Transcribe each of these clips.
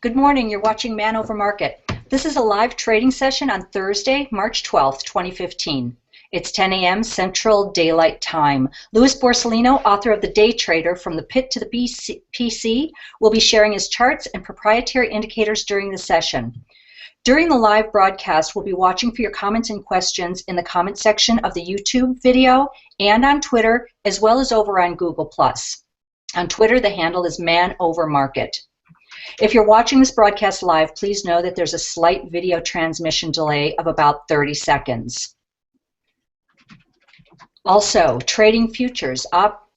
Good morning. You're watching Man Over Market. This is a live trading session on Thursday, March 12th, 2015. It's 10 a.m. Central Daylight Time. Lewis Borsellino, author of The Day Trader, From the Pit to the PC, will be sharing his charts and proprietary indicators during the session. During the live broadcast, we'll be watching for your comments and questions in the comment section of the YouTube video and on Twitter, as well as over on Google+. On Twitter, the handle is Man Over Market. If you're watching this broadcast live, please know that there's a slight video transmission delay of about 30 seconds. Also, trading futures,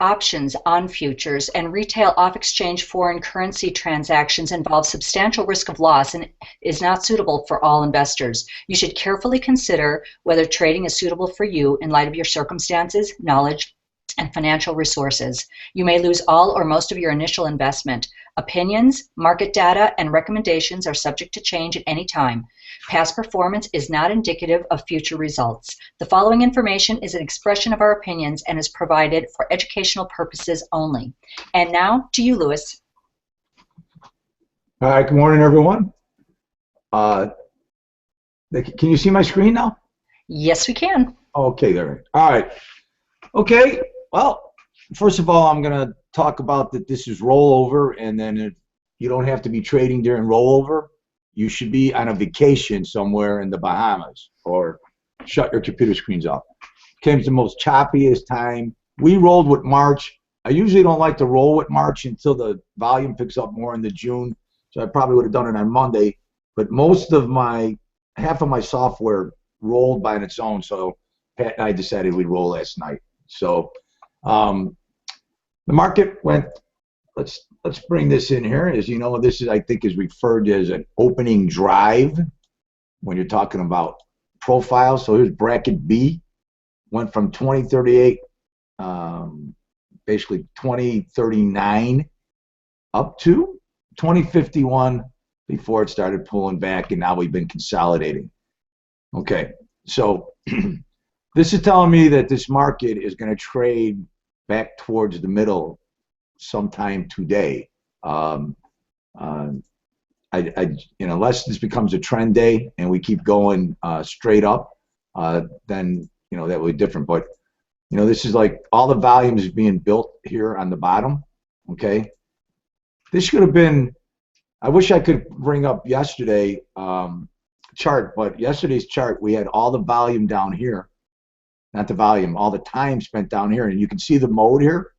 options on futures, and retail off-exchange foreign currency transactions involve substantial risk of loss and is not suitable for all investors. You should carefully consider whether trading is suitable for you in light of your circumstances, knowledge, and financial resources. You may lose all or most of your initial investment. Opinions, market data, and recommendations are subject to change at any time. Past performance is not indicative of future results. The following information is an expression of our opinions and is provided for educational purposes only. And now to you, Lewis. All right, good morning, everyone. Can you see my screen now? Yes, we can. Okay, there. All right. Okay, well, first of all, I'm going to talk about that this is rollover, and then if you don't have to be trading during rollover. You should be on a vacation somewhere in the Bahamas, or shut your computer screens off. Came to the most choppiest time. We rolled with March. I usually don't like to roll with March until the volume picks up more in the June, so I probably would have done it on Monday. But half of my software rolled by its own, so Pat and I decided we'd roll last night. So the market went. Let's bring this in here. As you know, this is, I think, is referred to as an opening drive when you're talking about profiles. So here's bracket B, went from 2038, basically 2039, up to 2051 before it started pulling back, and now we've been consolidating. Okay, so this is telling me that this market is going to trade back towards the middle sometime today. Unless this becomes a trend day and we keep going straight up, then that would be different. But this is like all the volume is being built here on the bottom. Okay, this should have been. I wish I could bring up yesterday chart, but yesterday's chart we had all the volume down here, not the volume, all the time spent down here, and you can see the mode here.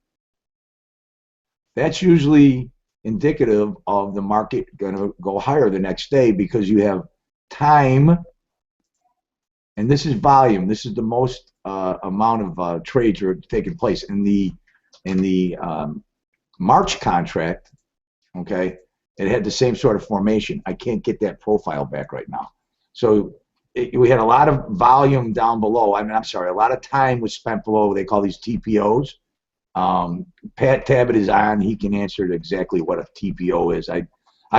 That's usually indicative of the market going to go higher the next day because you have time, and this is volume. This is the most amount of trades are taking place in the March contract. Okay, it had the same sort of formation. I can't get that profile back right now. So we had a lot of volume down below. I'm sorry, a lot of time was spent below. They call these TPOs. Pat Tabbitt is on. He can answer exactly what a TPO is. I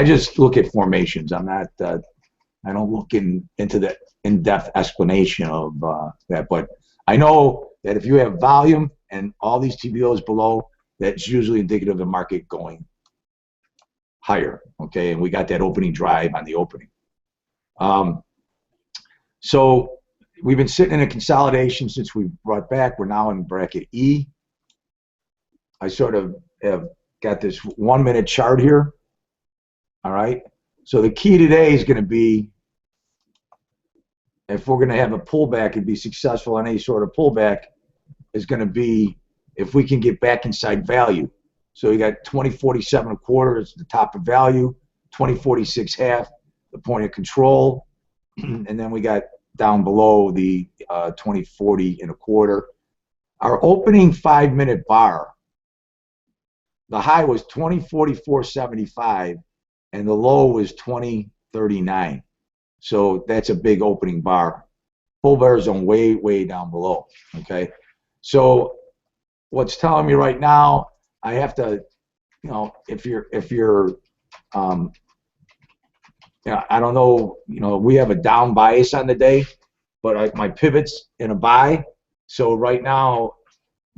just look at formations. I'm not. I don't look into the in-depth explanation of that. But I know that if you have volume and all these TPOs below, that's usually indicative of the market going higher. Okay, and we got that opening drive on the opening. So we've been sitting in a consolidation since we brought back. We're now in bracket E. I sort of have got this 1 minute chart here. All right. So the key today is going to be, if we're going to have a pullback and be successful in any sort of pullback, is going to be if we can get back inside value. So we got 2047 a quarter is the top of value, 2046 half, the point of control, and then we got down below the 2040 and a quarter. Our opening 5 minute bar. The high was 2044.75 and the low was 2039. So that's a big opening bar. Bull bear zone way down below. Okay. So what's telling me right now, I have to, if you're I don't know, we have a down bias on the day, but my pivot's in a buy. So right now,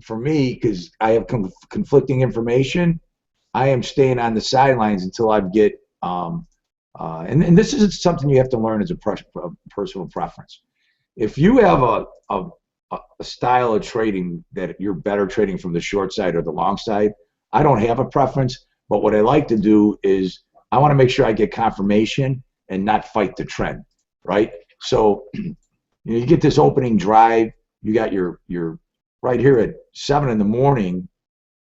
for me, because I have conflicting information, I am staying on the sidelines until I get And this is something you have to learn as a personal preference. If you have a style of trading that you're better trading from the short side or the long side, I don't have a preference, but what I like to do is I want to make sure I get confirmation and not fight the trend, right? So you get this opening drive, you got your right here at 7 in the morning,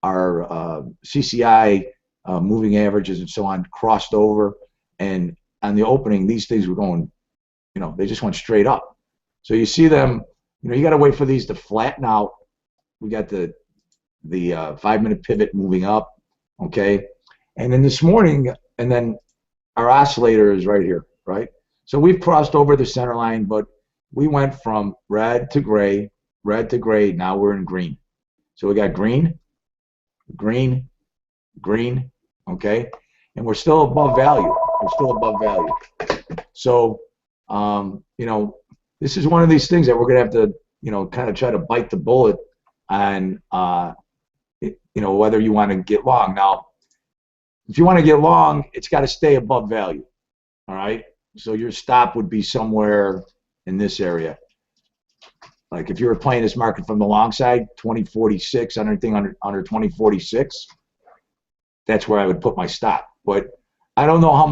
our CCI moving averages and so on crossed over, and on the opening, these things were going, they just went straight up. So you see them, you got to wait for these to flatten out. We got the 5-minute pivot moving up, okay? And then this morning, and then our oscillator is right here, right? So we've crossed over the center line, but we went from red to gray, now we're in green. So we got green, green, green, okay? And we're still above value. So, this is one of these things that we're going to have to, kind of try to bite the bullet on, whether you want to get long. Now, if you want to get long, it's got to stay above value, all right? So your stop would be somewhere in this area. Like if you were playing this market from the long side, 2046, anything under 2046, that's where I would put my stop. But I don't know how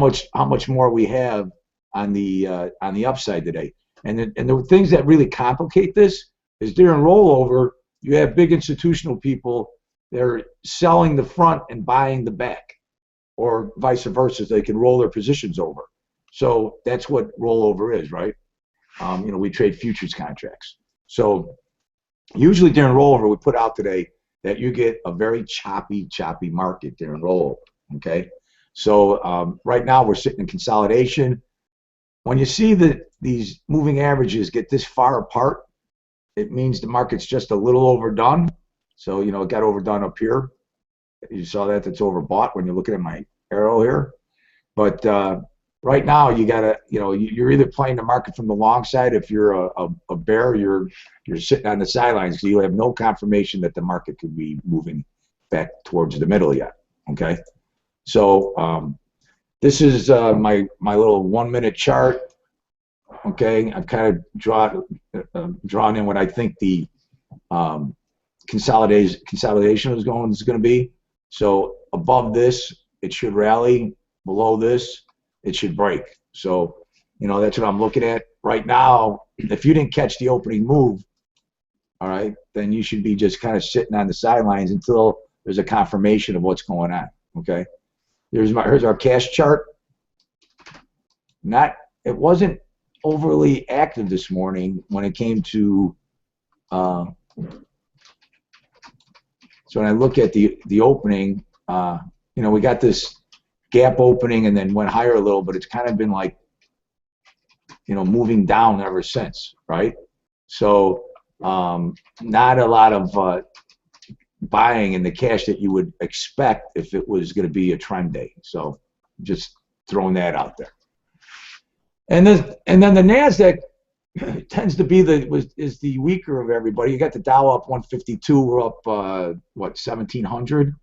much more we have on the upside today. And the things that really complicate this is during rollover, you have big institutional people, they're selling the front and buying the back, or vice versa. They can roll their positions over. So that's what rollover is, right? We trade futures contracts. So usually during rollover, we put out today that you get a very choppy market during rollover, okay? So right now we're sitting in consolidation. When you see that these moving averages get this far apart, it means the market's just a little overdone. So, it got overdone up here. You saw that it's overbought when you're looking at my arrow here. But right now, you gotta, you're either playing the market from the long side. If you're a bear, you're sitting on the sidelines because you have no confirmation that the market could be moving back towards the middle yet. Okay, so this is my little 1-minute chart. Okay, I've kind of drawn in what I think the consolidation is going to be. So above this, it should rally. Below this, it should break. So, that's what I'm looking at right now. If you didn't catch the opening move, all right, then you should be just kind of sitting on the sidelines until there's a confirmation of what's going on. Okay, here's our cash chart. It wasn't overly active this morning when it came to. So when I look at the opening, we got this gap opening and then went higher a little, but it's kind of been like, moving down ever since, right? So not a lot of buying in the cash that you would expect if it was going to be a trend day. So just throwing that out there. And then the Nasdaq tends to be is the weaker of everybody. You got the Dow up 152. We're up 1,700,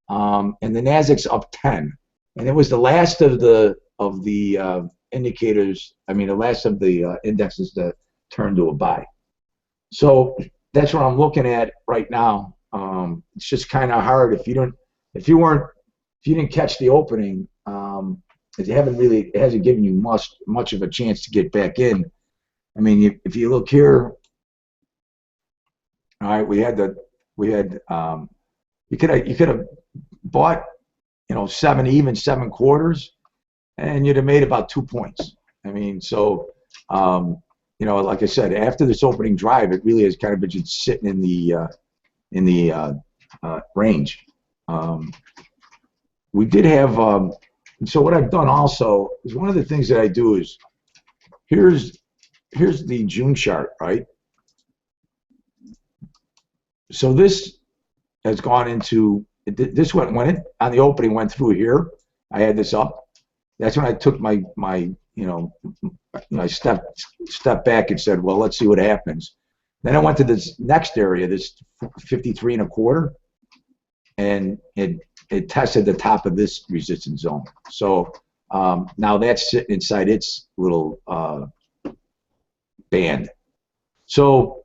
and the Nasdaq's up 10. And it was the last of the indicators. I mean, the last of the indexes that turned to a buy. So that's what I'm looking at right now. It's just kind of hard if you didn't catch the opening. It hasn't given you much of a chance to get back in. I mean, if you look here, all right, you could have bought, 7 even 7 quarters, and you'd have made about 2 points. I mean, so like I said, after this opening drive, it really has kind of been just sitting in the range. We did have. So what I've done also is one of the things that I do is here's the June chart, right? So this has gone into this when it on the opening went through here. I had this up. That's when I took my I stepped back and said, well, let's see what happens. Then I went to this next area, this 53 1/4, and it tested the top of this resistance zone. So Now that's sitting inside its little band. So,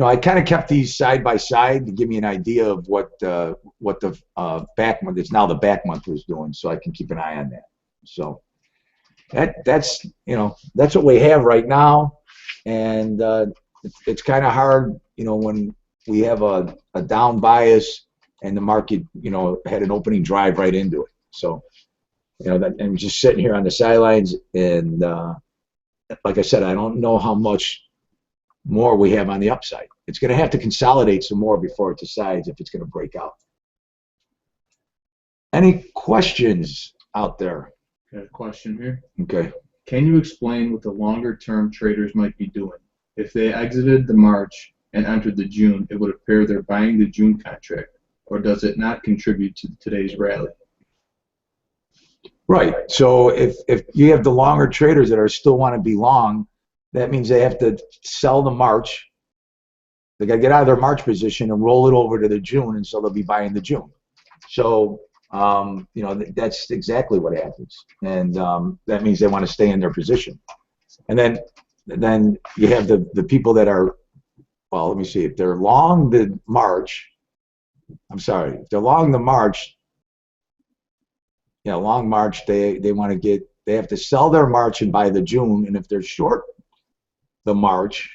I kind of kept these side by side to give me an idea of what the back month, it's now the back month, was doing, so I can keep an eye on that. So that's what we have right now, and it's kind of hard, when we have a down bias and the market, had an opening drive right into it. So, that I'm just sitting here on the sidelines, and like I said, I don't know how much more we have on the upside. It's going to have to consolidate some more before it decides if it's going to break out. Any questions out there? Got a question here. Okay. Can you explain what the longer-term traders might be doing? If they exited the March and entered the June, it would appear they're buying the June contract, or does it not contribute to today's rally? Right. So if you have the longer traders that are still want to be long, that means they have to sell the March. They got to get out of their March position and roll it over to the June, and so they'll be buying the June. So that's exactly what happens, and that means they want to stay in their position. And then you have the people that are, well, let me see, if they're long the March, if they're long the March, long March, they have to sell their March and buy the June, and if they're short the March,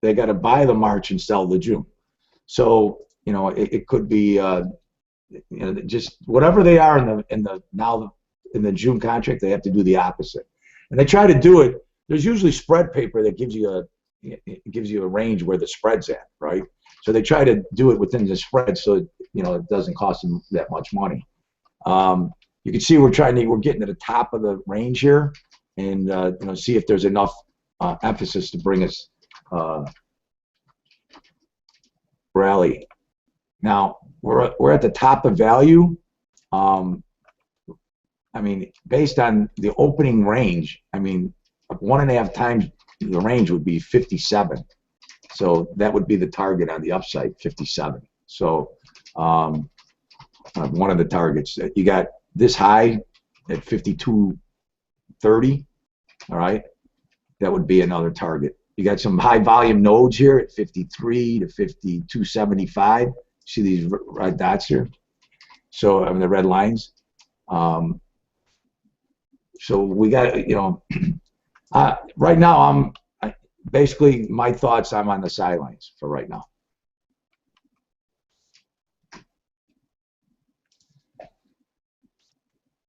they got to buy the March and sell the June. So it could be just whatever they are in the June contract, they have to do the opposite, and they try to do it. There's usually spread paper that gives you a range where the spread's at, right? So they try to do it within the spread, so it doesn't cost them that much money. You can see we're getting to the top of the range here, and see if there's enough emphasis to bring us rally. Now we're at the top of value. Based on the opening range, 1.5 times the range would be 57. So that would be the target on the upside, 57. So one of the targets. You got this high at 52.30. All right, that would be another target. You got some high volume nodes here at 53 to 52.75. See these red dots here? So the red lines. So we got, right now basically my thoughts, I'm on the sidelines for right now.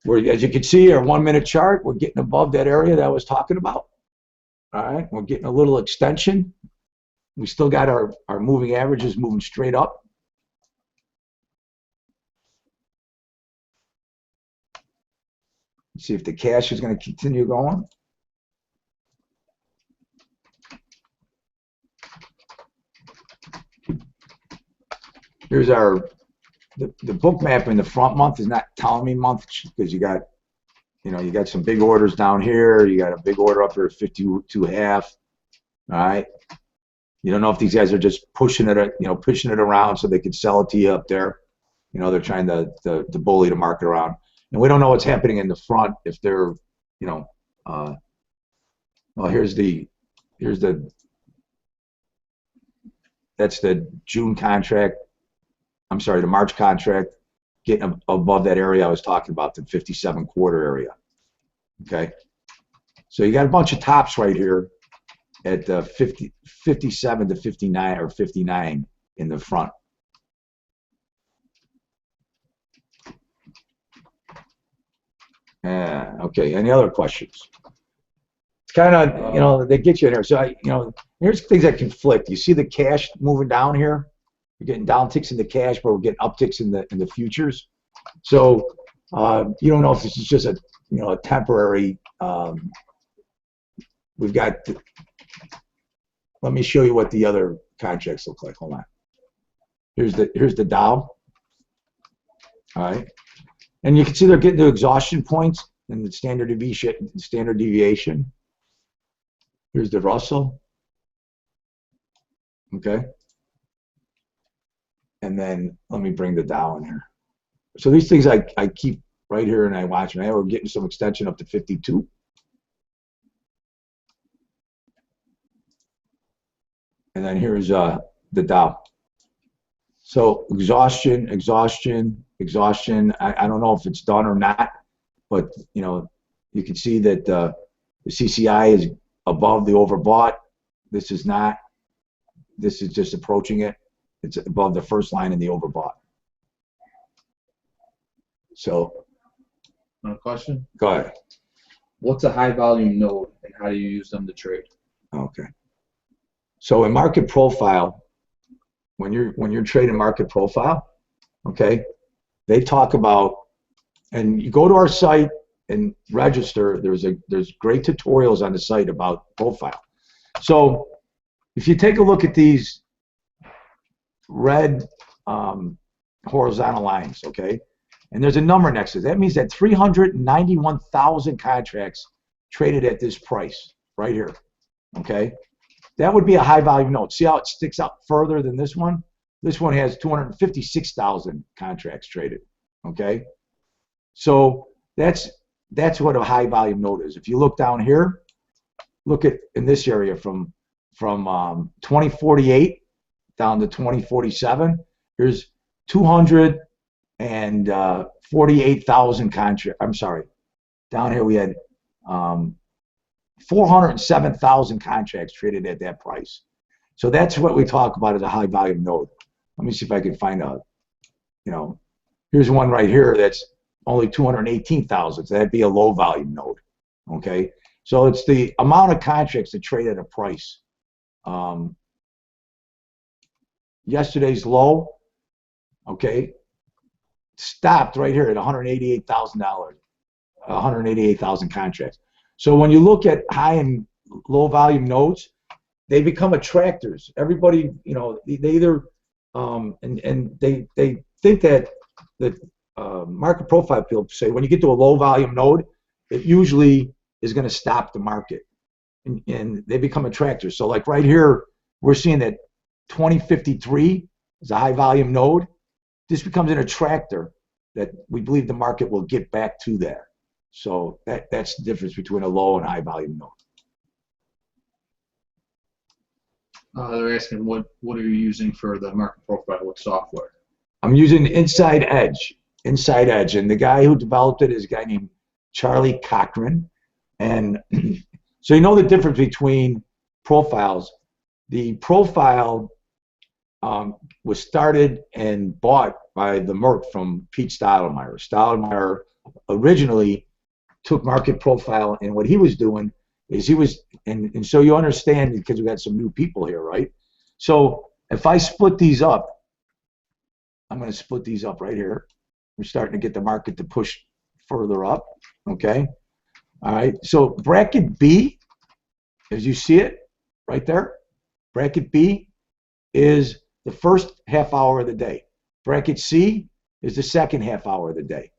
As you can see, our 1 minute chart, we're getting above that area that I was talking about. All right, we're getting a little extension. We still got our moving averages moving straight up. See if the cash is going to continue going. Here's the book map in the front month is not telling me month, because you got some big orders down here. You got a big order up here at 52.5. All right. You don't know if these guys are just pushing it around so they can sell it to you up there. They're trying to bully the market around. And we don't know what's happening in the front if they're, well, that's the June contract. I'm sorry, the March contract getting above that area I was talking about, the 57 quarter area. Okay. So you got a bunch of tops right here at 57 to 59 or 59 in the front. Okay, any other questions? It's kind of, they get you in here. So, here's things that conflict. You see the cash moving down here? We're getting down ticks in the cash, but we're getting upticks in the futures. So, you don't know if this is just a temporary. We've got. Let me show you what the other contracts look like. Hold on. Here's the Dow. All right. And you can see they're getting to exhaustion points in the standard deviation. Here's the Russell. Okay. And then let me bring the Dow in here. So these things I keep right here, and I watch, and we're getting some extension up to 52. And then here's the Dow. So exhaustion. I don't know if it's done or not, but you can see that the CCI is above the overbought. This is not. This is just approaching it. It's above the first line in the overbought. So. Another question? Go ahead. What's a high volume node, and how do you use them to trade? Okay. So in market profile, when you're trading market profile, okay, they talk about, and you go to our site and register. There's great tutorials on the site about profile. So if you take a look at these red horizontal lines, okay, and there's a number next to it, that means that 391,000 contracts traded at this price right here, okay. That would be a high volume node. See how it sticks out further than this one? This one has 256,000 contracts traded. Okay, so that's what a high volume node is. If you look down here, look at in this area from 2048 down to 2047. Here's 248,000 contracts. I'm sorry. Down here we had 407,000 contracts traded at that price. So that's what we talk about as a high volume node. Let me see if I can find a, here's one right here that's only 218,000. So that'd be a low volume node. Okay. So it's the amount of contracts that trade at a price. Yesterday's low, okay, stopped right here at $188,000, 188,000 contracts. So when you look at high and low volume nodes, they become attractors. Everybody, they either and they think that the market profile people say when you get to a low volume node, it usually is going to stop the market, and they become attractors. So like right here, we're seeing that 2053 is a high volume node. This becomes an attractor that we believe the market will get back to there. So that's the difference between a low and high volume node. They're asking what are you using for the market profile? What software? I'm using Inside Edge. Inside Edge, and the guy who developed it is a guy named Charlie Cochran. And so you know the difference between profiles. The profile was started and bought by the Merck from Pete Stottlemyre. Stottlemyre originally took market profile, and what he was doing is he was, and so you understand because we got some new people here, right? So if I split these up, I'm going to split these up right here. We're starting to get the market to push further up, okay? All right, so bracket B, as you see it right there, bracket B is the first half hour of the day. Bracket C is the second half hour of the day.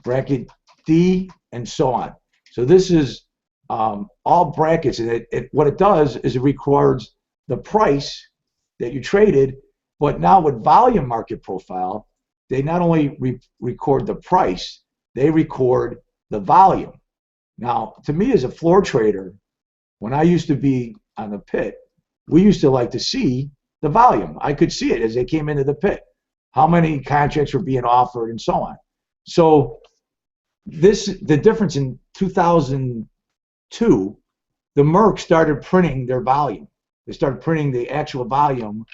Bracket D, and so on. So this is all brackets, and what it does is it records the price that you traded, but now with volume market profile, they not only record the price, they record the volume. Now, to me as a floor trader, when I used to be on the pit, we used to like to see the volume. I could see it as they came into the pit, how many contracts were being offered and so on. So the difference in 2002, the Merck started printing their volume. They started printing the actual volume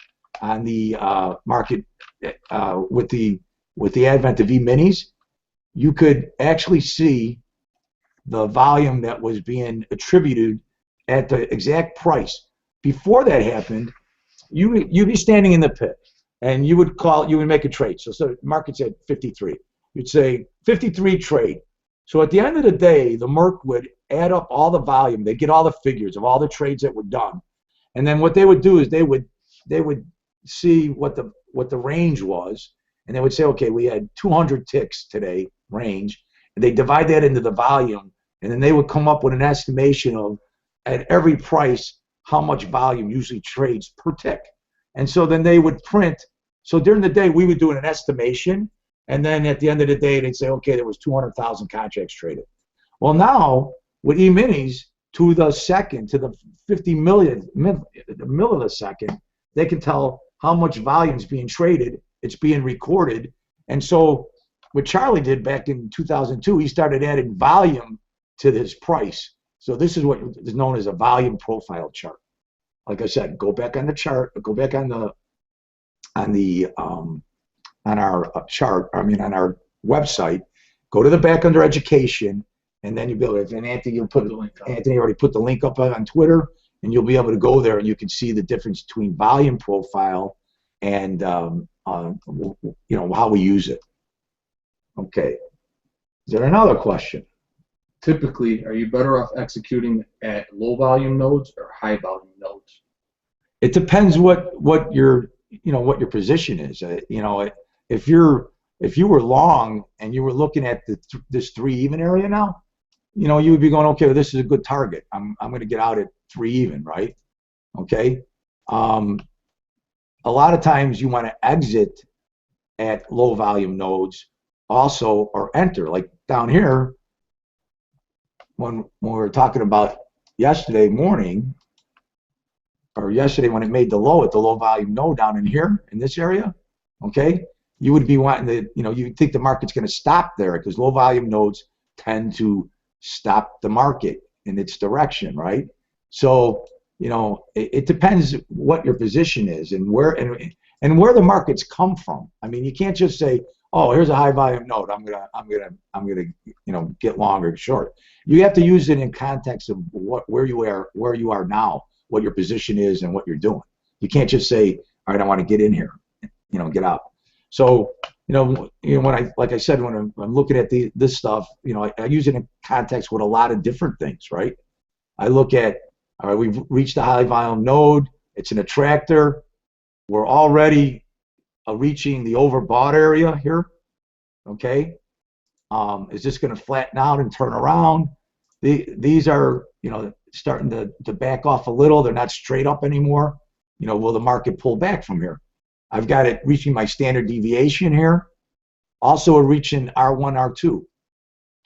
on the market with the advent of E-minis. You could actually see the volume that was being attributed at the exact price. Before that happened, you'd be standing in the pit, and you would make a trade. So the market's at 53. You'd say 53 trade. So at the end of the day, the Merck would add up all the volume. They'd get all the figures of all the trades that were done, and then what they would do is they would see what the range was, and they would say, okay, we had 200 ticks today range, and they divide that into the volume, and then they would come up with an estimation of at every price how much volume usually trades per tick. And so then they would print. So during the day we would do an estimation, And then at the end of the day, they'd say, okay, there was 200,000 contracts traded. Well, now with E-minis, to the second, to the 50 millionth of a second, they can tell how much volume is being traded. It's being recorded. And so what Charlie did back in 2002, he started adding volume to his price. So this is what is known as a volume profile chart. Like I said, go back on the chart, go back on our chart, I mean on our website, go to the back under education, and then you'll be able to, and Anthony, Anthony already put the link up on Twitter, and you'll be able to go there and you can see the difference between volume profile and how we use it. Okay. Is there another question? Typically, are you better off executing at low volume nodes or high volume nodes? It depends what your position is. If you were long and you were looking at this 3 even area now, you would be going, okay, this is a good target. I'm going to get out at 3 even, right? Okay. A lot of times you want to exit at low volume nodes also, or enter. Like down here, when we were talking about yesterday morning, or yesterday when it made the low at the low volume node down in here in this area, okay, you would be wanting to, you think the market's going to stop there because low volume nodes tend to stop the market in its direction, right? So it depends what your position is and where the markets come from. I mean, you can't just say, oh, here's a high volume node, I'm gonna get long or short. You have to use it in context of where you are now, what your position is and what you're doing. You can't just say, all right, I want to get in here, get out. So like I said, when I'm looking at this stuff, I use it in context with a lot of different things, right? I look at, all right, we've reached a high volume node, it's an attractor, we're already reaching the overbought area here, okay? Is this going to flatten out and turn around? These are, starting to back off a little. They're not straight up anymore. Will the market pull back from here? I've got it reaching my standard deviation here. Also reaching R1, R2,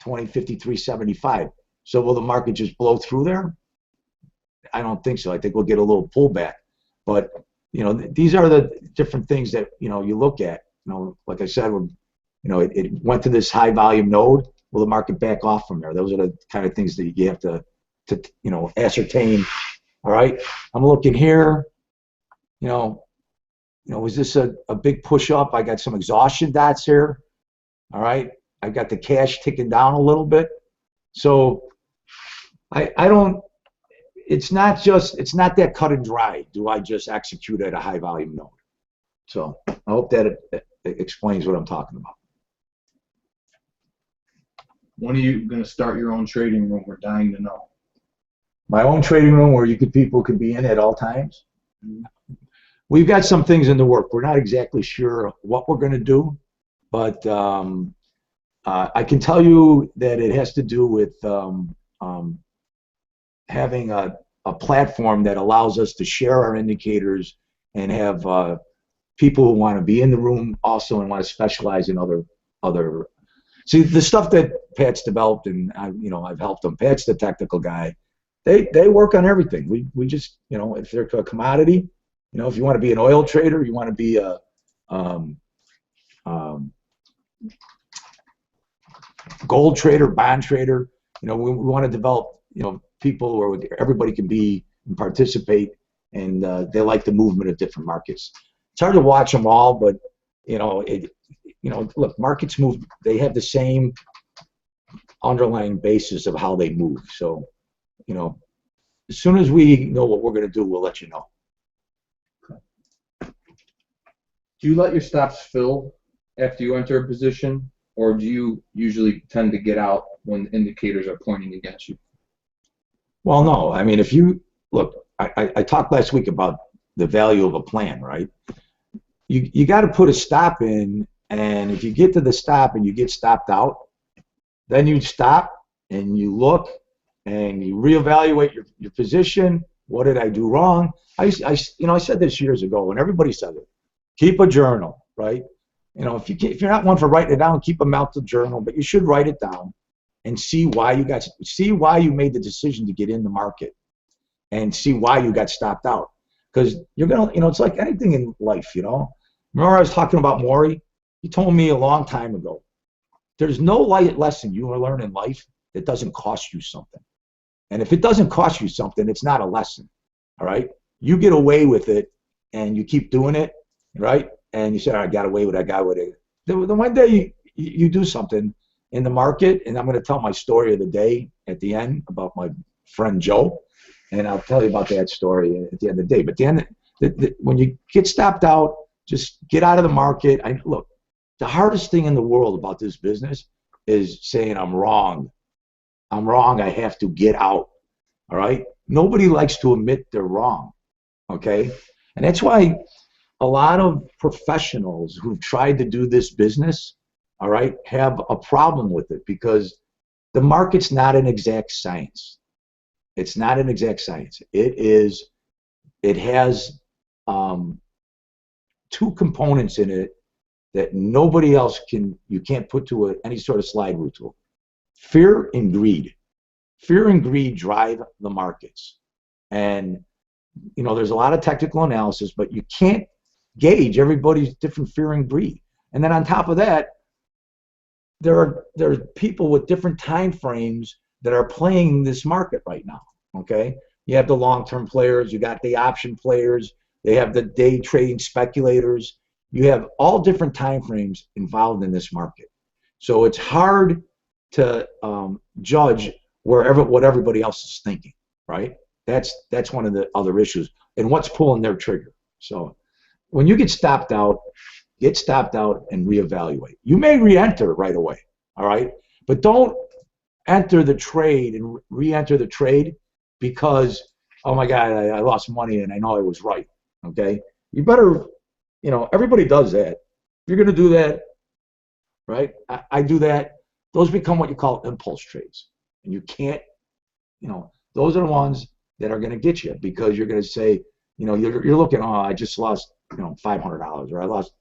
2053.75. So will the market just blow through there? I don't think so. I think we'll get a little pullback. But these are the different things that you look at. Like I said, when it went to this high volume node, will the market back off from there? Those are the kind of things that you have to ascertain. All right, I'm looking here. Was this a big push up? I got some exhaustion dots here. All right, I got the cash ticking down a little bit. So I don't. It's not that cut and dry. Do I just execute at a high volume node? So I hope that it explains what I'm talking about. When are you going to start your own trading room? We're dying to know. My own trading room where people could be in at all times. We've got some things in the work. We're not exactly sure what we're going to do, but I can tell you that it has to do with having a platform that allows us to share our indicators and have people who want to be in the room also and want to specialize in other. See, the stuff that Pat's developed, and I've helped him. Pat's the technical guy. They work on everything. We just if they're a commodity, if you want to be an oil trader, you want to be a gold trader, bond trader. We want to develop people where everybody can be and participate, and they like the movement of different markets. It's hard to watch them all, but look, markets move. They have the same underlying basis of how they move. So, as soon as we know what we're going to do, we'll let you know. Do you let your stops fill after you enter a position, or do you usually tend to get out when indicators are pointing against you? Well, no. I mean, if you look, I talked last week about the value of a plan, right? You got to put a stop in, and if you get to the stop and you get stopped out, then you stop and you look and you reevaluate your position. What did I do wrong? I said this years ago, and everybody said it. Keep a journal, right? You know, if you're not one for writing it down, keep a mental journal, but you should write it down and see why you made the decision to get in the market and see why you got stopped out. Because you're gonna, it's like anything in life, Remember I was talking about Maury? He told me a long time ago, there's no lesson you will learn in life that doesn't cost you something. And if it doesn't cost you something, it's not a lesson. All right? You get away with it and you keep doing it, right? And you say, I got away with it, I got away with it. The one day you do something in the market, and I'm going to tell my story of the day at the end about my friend Joe, and I'll tell you about that story at the end of the day. But when you get stopped out, just get out of the market. Look, the hardest thing in the world about this business is saying I'm wrong. I'm wrong. I have to get out. All right? Nobody likes to admit they're wrong. Okay? And that's why a lot of professionals who've tried to do this business, all right, have a problem with it because the market's not an exact science. It's not an exact science. It has two components in it that nobody else you can't put to any sort of slide rule tool. Fear and greed. Fear and greed drive the markets. And, there's a lot of technical analysis, but you can't gauge everybody's different fear and greed. And then on top of that, there are people with different time frames that are playing this market right now. Okay, you have the long-term players, you got the option players, they have the day trading speculators. You have all different time frames involved in this market. So it's hard to judge what everybody else is thinking, right? That's one of the other issues, and what's pulling their trigger. So when you get stopped out and reevaluate. You may re-enter right away, all right? But don't enter the trade and re-enter the trade because, oh my God, I lost money and I know I was right, okay? You better, everybody does that. If you're going to do that, right? I do that. Those become what you call impulse trades. And you can't, those are the ones that are going to get you because you're going to say, you're looking, oh, I just lost, $500 or I lost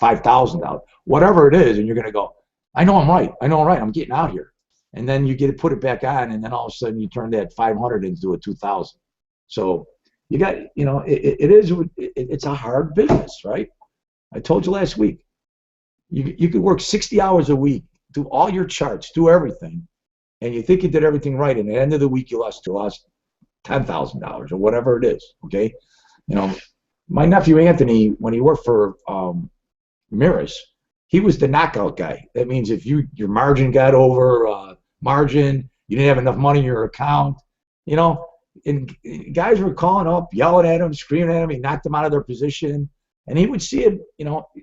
$5,000, whatever it is, and you're going to go, I know I'm right. I'm getting out here. And then you get to put it back on, and then all of a sudden you turn that 500 into a 2,000. So you got, it's a hard business, right? I told you last week, you could work 60 hours a week, do all your charts, do everything, and you think you did everything right, and at the end of the week you lost $10,000 or whatever it is, okay? My nephew Anthony, when he worked for Miras, he was the knockout guy. That means if your margin got over margin, you didn't have enough money in your account, and guys were calling up, yelling at him, screaming at him. He knocked them out of their position, and he would see it.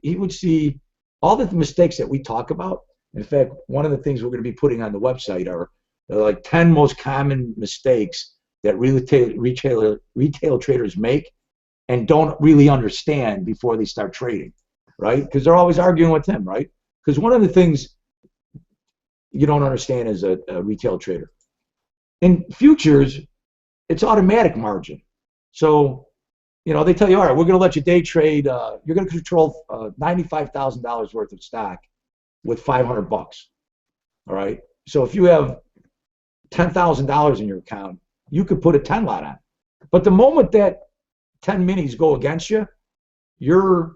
He would see all the mistakes that we talk about. In fact, one of the things we're going to be putting on the website are like 10 most common mistakes that retail traders make and don't really understand before they start trading, right? Because they're always arguing with him, right? Because one of the things you don't understand as a retail trader, in futures, it's automatic margin. So, they tell you, all right, we're going to let you day trade. You're going to control $95,000 worth of stock with $500. All right. So if you have $10,000 in your account, you could put a 10 lot on. But the moment that 10 minis go against you, your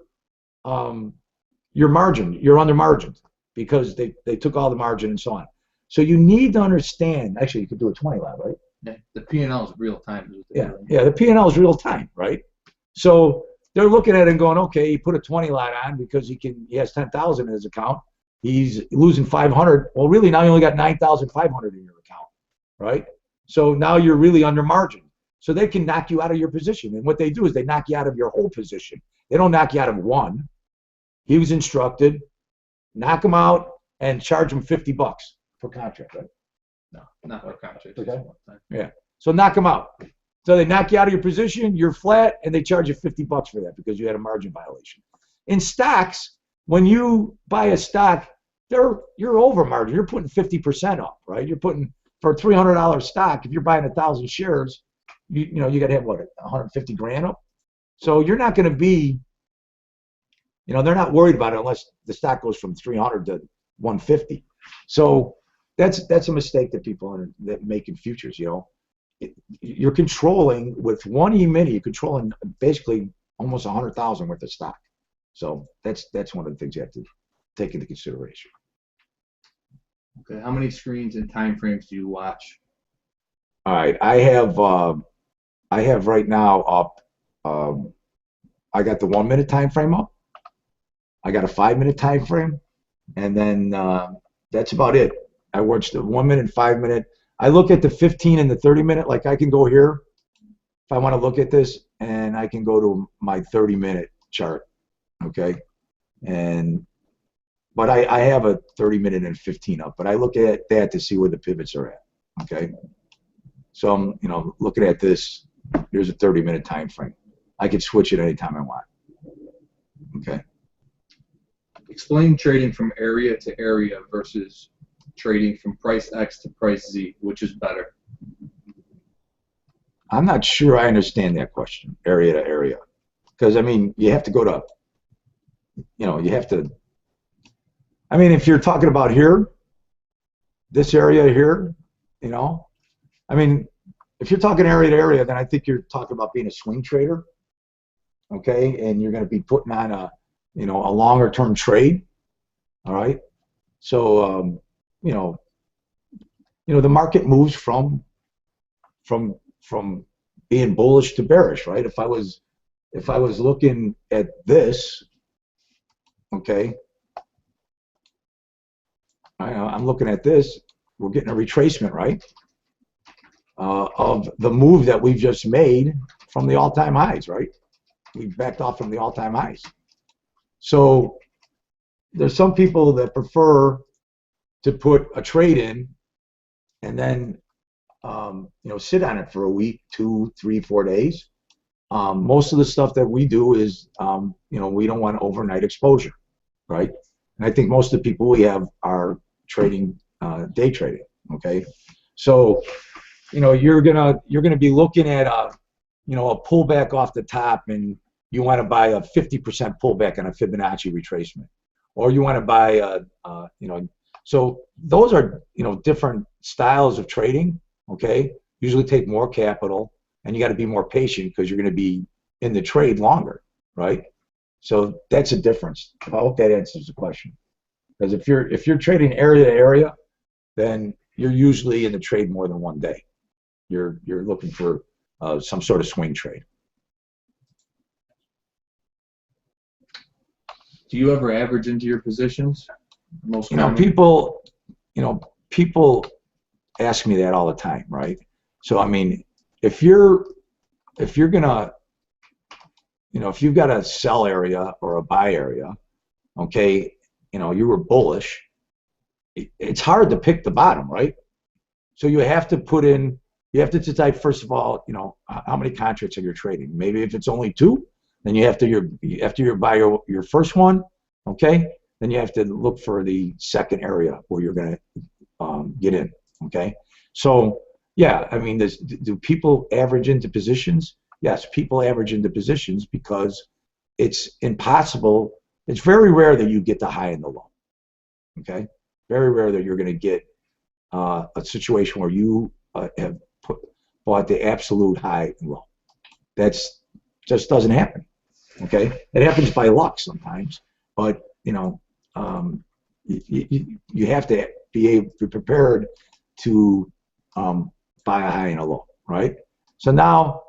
margin, you're under margined because they took all the margin and so on. So you need to understand. Actually, you could do a 20 lot, right? Yeah, the P&L is real time. Yeah, the P&L is real time, right? So they're looking at it and going, okay, he put a 20 lot on because he has 10,000 in his account. He's losing 500. Well, really, now you only got 9,500 in your account, right? So now you're really under margin. So they can knock you out of your position. And what they do is they knock you out of your whole position. They don't knock you out of one. He was instructed, knock him out and charge him $50 per contract, right? No, not per contract. Okay. Yeah. So knock him out. So they knock you out of your position, you're flat, and they charge you $50 for that because you had a margin violation. In stocks, when you buy a stock, you're over margin. You're putting 50% up, right? You're putting, for a $300 stock, if you're buying 1,000 shares, you got to have, what, 150 grand up? So you're not going to be You know, they're not worried about it unless the stock goes from 300 to 150. So that's a mistake that people that make in futures. You know, you're controlling with one E-mini, you're controlling basically almost 100,000 worth of stock. So that's one of the things you have to take into consideration. Okay, how many screens and time frames do you watch? All right, I have right now up. I got the 1 minute time frame up. I got a 5 minute time frame, and then that's about it. I watch the 1 minute, 5 minute. I look at the 15 and the 30 minute. Like I can go here if I want to look at this, and I can go to my 30 minute chart. Okay, but I have a 30 minute and 15 up. But I look at that to see where the pivots are at. Okay, so I'm looking at this. Here's a 30 minute time frame. I could switch it anytime I want. Okay. Explain trading from area to area versus trading from price X to price Z. Which is better? I'm not sure I understand that question, area to area. Because, I mean, you have to go to, you have to, I mean, if you're talking about here, this area here, I mean, if you're talking area to area, then I think you're talking about being a swing trader, okay? And you're going to be putting on a longer term trade, all right? So, the market moves from being bullish to bearish, right? If I was looking at this, okay, I'm looking at this, we're getting a retracement, right? Of the move that we've just made from the all-time highs, right? We've backed off from the all-time highs. So there's some people that prefer to put a trade in and then sit on it for a week, 2, 3, 4 days. Most of the stuff that we do is we don't want overnight exposure, right? And I think most of the people we have are trading day trading. Okay, so you're gonna be looking at a pullback off the top, and you want to buy a 50% pullback on a Fibonacci retracement, or you want to buy so those are different styles of trading. Okay, usually take more capital, and you got to be more patient because you're going to be in the trade longer, right? So that's a difference. I hope that answers the question. Because if you're trading area to area, then you're usually in the trade more than one day. You're looking for some sort of swing trade. Do you ever average into your positions? Most people ask me that all the time, right? So I mean, if you're gonna, if you've got a sell area or a buy area, okay, you were bullish, it's hard to pick the bottom, right? So you have to decide first of all, how many contracts are you trading? Maybe if it's only 2, then after you buy your first one, okay, then you have to look for the second area where you're going to get in, okay? So yeah, I mean, do people average into positions? Yes, people average into positions because it's impossible. It's very rare that you get the high and the low, okay? Very rare that you're going to get a situation where you have bought the absolute high and low. That's just doesn't happen, okay? It happens by luck sometimes, but you have to be prepared to buy a high and a low, right? So now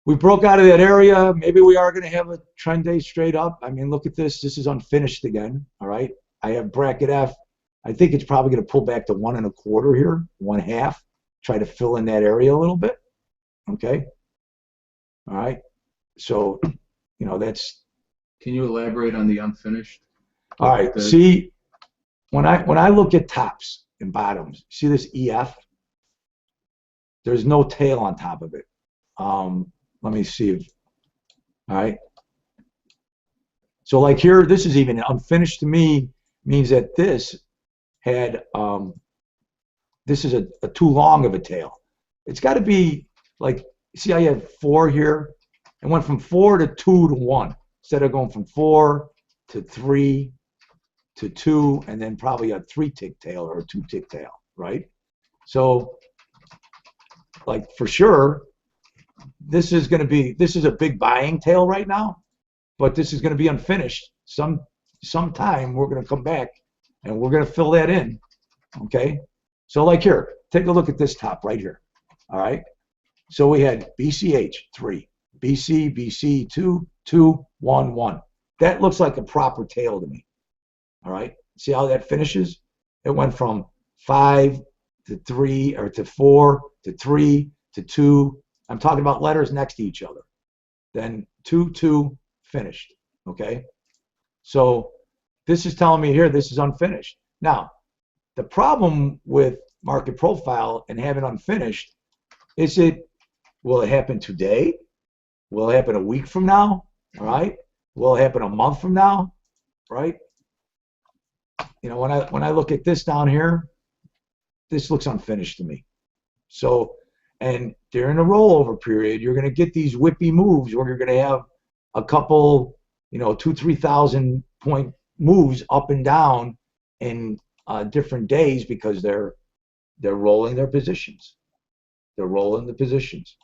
we broke out of that area. Maybe we are going to have a trend day straight up. I mean, look at this. This is unfinished again, all right? I have bracket F. I think it's probably going to pull back to 1 1/4 here, 1/2. Try to fill in that area a little bit, okay? All right. So, that's. Can you elaborate on the unfinished? All right. See, when I look at tops and bottoms, see this EF? There's no tail on top of it. Let me see if. All right. So like here, this is even unfinished to me, means that this had this is a too long of a tail. It's got to be like, see, I have 4 here. It went from 4 to 2 to 1. instead of going from 4 to 3 to 2, and then probably a 3-tick tail or a 2-tick tail, right? So, like, for sure, this is a big buying tail right now, but this is going to be unfinished. Sometime we're going to come back and we're going to fill that in, okay? So, like here, take a look at this top right here, all right? So we had BCH 3, BC 2, 2, 1, 1. That looks like a proper tail to me. All right. See how that finishes? It went from 5 to 3 or to 4 to 3 to 2. I'm talking about letters next to each other. Then 2, 2, finished. Okay. So this is telling me here this is unfinished. Now, the problem with market profile and having unfinished is will it happen today? Will it happen a week from now? All right. Will it happen a month from now? Right. You know, when I look at this down here, this looks unfinished to me. So, and during the rollover period, you're going to get these whippy moves where you're going to have a couple, 2,000-3,000 point moves up and down in different days because they're rolling their positions. They're rolling the positions.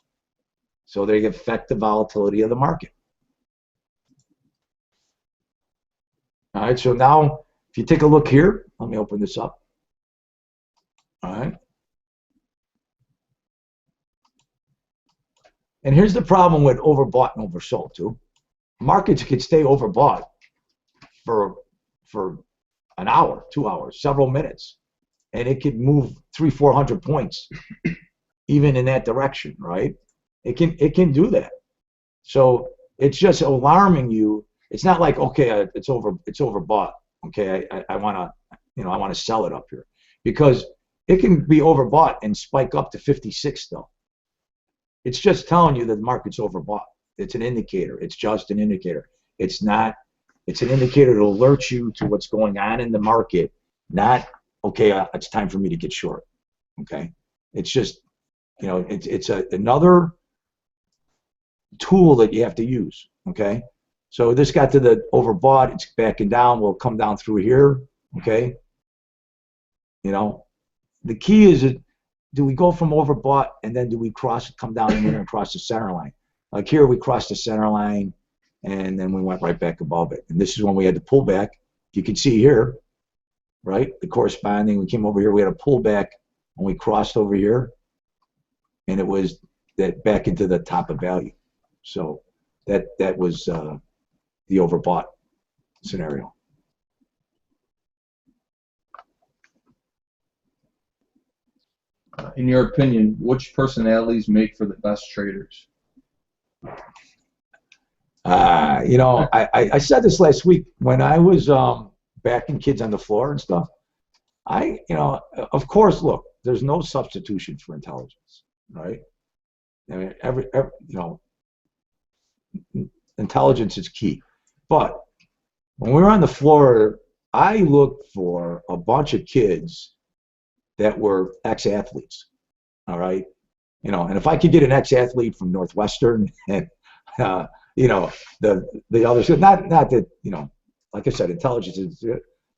So they affect the volatility of the market. All right, so now if you take a look here, let me open this up. All right. And here's the problem with overbought and oversold too. Markets could stay overbought for an hour, 2 hours, several minutes, and it could move 300-400 points even in that direction, right? It can do that. So it's just alarming you. It's not like, okay, it's overbought. Okay, I want to sell it up here, because it can be overbought and spike up to 56 still. It's just telling you that the market's overbought. It's an indicator. It's just an indicator. It's not. It's an indicator to alert you to what's going on in the market. Not, okay, it's time for me to get short. Okay, it's just, it's another tool that you have to use. Okay. So this got to the overbought, it's backing down, we'll come down through here, okay? The key is, do we go from overbought and then do we come down in here and cross the center line? Like here we crossed the center line and then we went right back above it. And this is when we had the pullback. You can see here, right, the corresponding, we came over here, we had a pullback and we crossed over here and it was that back into the top of value. So that was the overbought scenario. In your opinion, which personalities make for the best traders? I said this last week when I was backing kids on the floor and stuff. Of course, look, there's no substitution for intelligence, right? I mean, intelligence is key. But when we were on the floor, I looked for a bunch of kids that were ex-athletes, all right? And if I could get an ex-athlete from Northwestern and, the others, not that, like I said, intelligence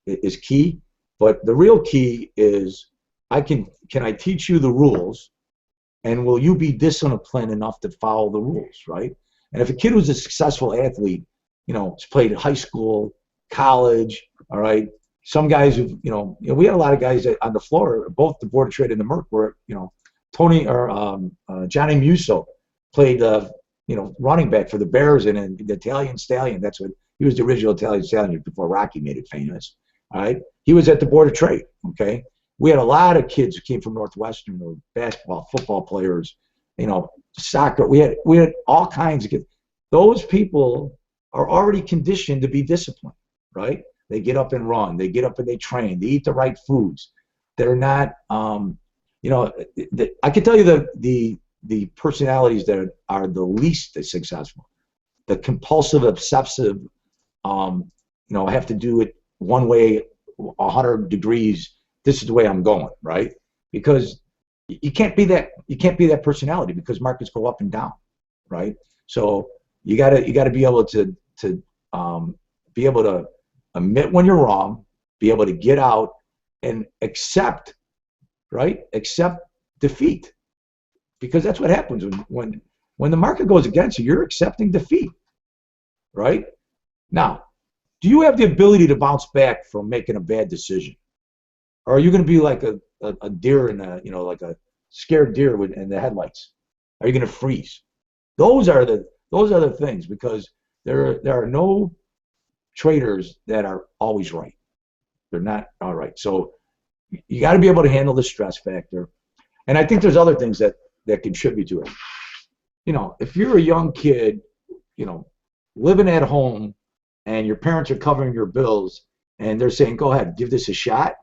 is key, but the real key is can I teach you the rules, and will you be disciplined enough to follow the rules, right? And if a kid was a successful athlete, played at high school, college, all right. Some guys who, we had a lot of guys on the floor, both the Board of Trade and the Merc, where, Johnny Musso played, running back for the Bears and the Italian Stallion. That's what he was, the original Italian Stallion before Rocky made it famous. All right. He was at the Board of Trade. Okay. We had a lot of kids who came from Northwestern, or basketball, football players, soccer. We had all kinds of kids. Those people are already conditioned to be disciplined, right? They get up and run. They get up and they train. They eat the right foods. They're not, I can tell you the personalities that are the least successful. The compulsive, obsessive, I have to do it one way, 100 degrees. This is the way I'm going, right? Because you can't be that personality, because markets go up and down, right? So you gotta be able to be able to admit when you're wrong, be able to get out and accept, right? Accept defeat, because that's what happens when the market goes against you. You're accepting defeat, right? Now, do you have the ability to bounce back from making a bad decision, or are you going to be like a deer in a, like a scared deer in the headlights? Are you going to freeze? Those are the things, because there are no traders that are always right. They're not all right. So you got to be able to handle the stress factor. And I think there's other things that contribute to it. If you're a young kid, living at home, and your parents are covering your bills, and they're saying, go ahead, give this a shot,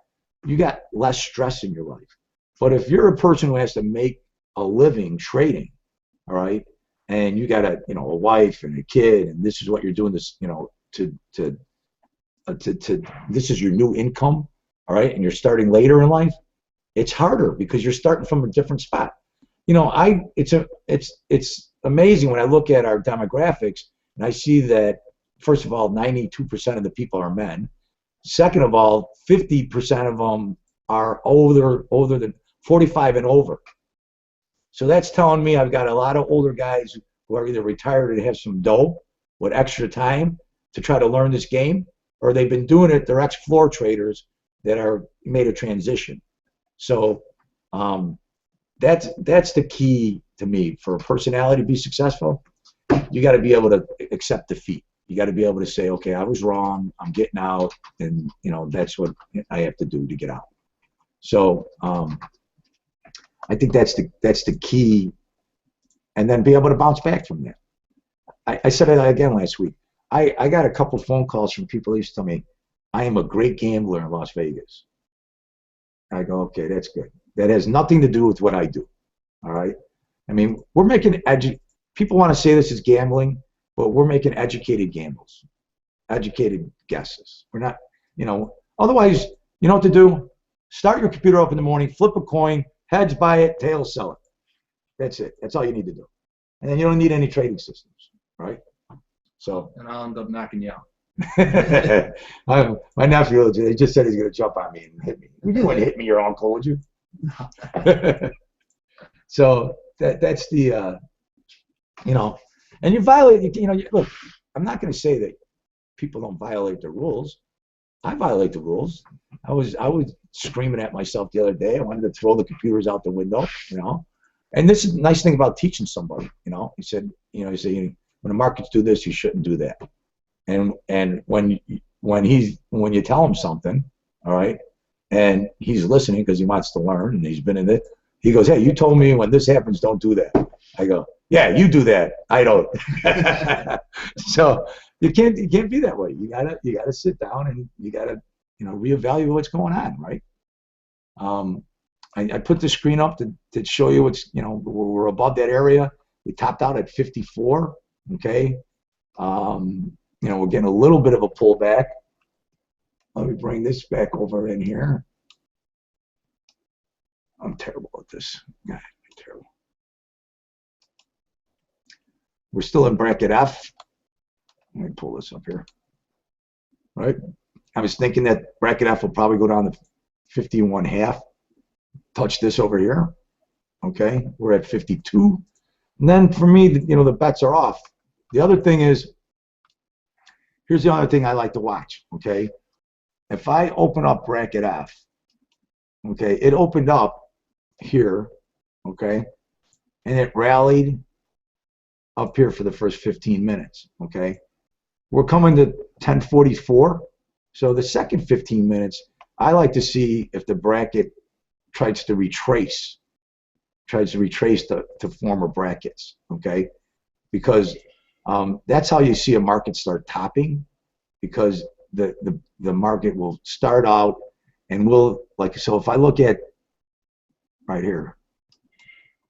you got less stress in your life. But if you're a person who has to make a living trading, all right, and you got a wife and a kid, and this is what you're doing, this, this is your new income, all right, and you're starting later in life, it's harder because you're starting from a different spot. It's amazing when I look at our demographics and I see that, first of all, 92% of the people are men. Second of all, 50% of them are older than 45 and over. So that's telling me I've got a lot of older guys who are either retired or have some dough with extra time to try to learn this game, or they've been doing it. They're ex-floor traders that are made a transition. So that's the key to me. For a personality to be successful, you got to be able to accept defeat. You got to be able to say, okay, I was wrong, I'm getting out, and that's what I have to do to get out. So I think that's the key, and then be able to bounce back from that. I said it again last week. I got a couple phone calls from people who used to tell me, I am a great gambler in Las Vegas. I go, okay, that's good. That has nothing to do with what I do, all right? I mean, we're making people want to say this is gambling, but we're making educated gambles, educated guesses. We're not, otherwise, you know what to do? Start your computer up in the morning, flip a coin, heads buy it, tails sell it. That's it. That's all you need to do. And then you don't need any trading systems, right? So. And I'll end up knocking you out. My nephew, he just said he's going to jump on me and hit me. You wouldn't hit me, your uncle, would you? So that's the, and you violate, look, I'm not going to say that people don't violate the rules. I violate the rules. I was screaming at myself the other day. I wanted to throw the computers out the window, And this is the nice thing about teaching somebody, He said, when the markets do this, you shouldn't do that. And when you tell him something, all right, and he's listening because he wants to learn and he's been in it, he goes, hey, you told me when this happens, don't do that. I go, yeah, you do that. I don't. So you can't be that way. You gotta sit down and you gotta reevaluate what's going on, right? I put the screen up to show you what's we're above that area. We topped out at 54. Okay. We're getting a little bit of a pullback. Let me bring this back over in here. I'm terrible at this. God, I'm terrible. We're still in bracket F. Let me pull this up here. Right? I was thinking that bracket F will probably go down to 51.5. Touch this over here. Okay, we're at 52. And then for me, the bets are off. The other thing is, here's the other thing I like to watch. Okay, if I open up bracket F, okay, it opened up here, okay, and it rallied up here for the first 15 minutes. Okay, we're coming to 10:44. So the second 15 minutes, I like to see if the bracket tries to retrace to former brackets, okay? Because that's how you see a market start topping, because the market will start out and so if I look at right here,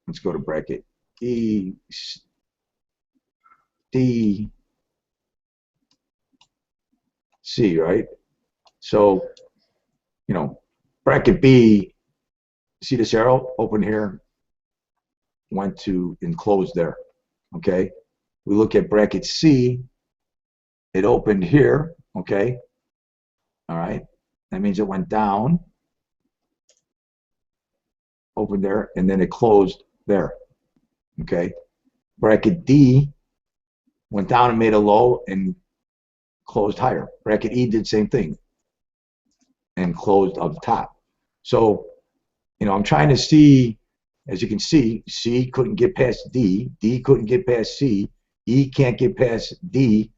let's go to bracket E, D, C, right? So, bracket B, see this arrow? Open here, went to and closed there, okay? We look at bracket C, it opened here, okay? All right, that means it went down, opened there, and then it closed there, okay? Bracket D went down and made a low and closed higher. Bracket E did the same thing and closed up top. So, you know, I'm trying to see, as you can see, C couldn't get past D, D couldn't get past C, E can't get past D,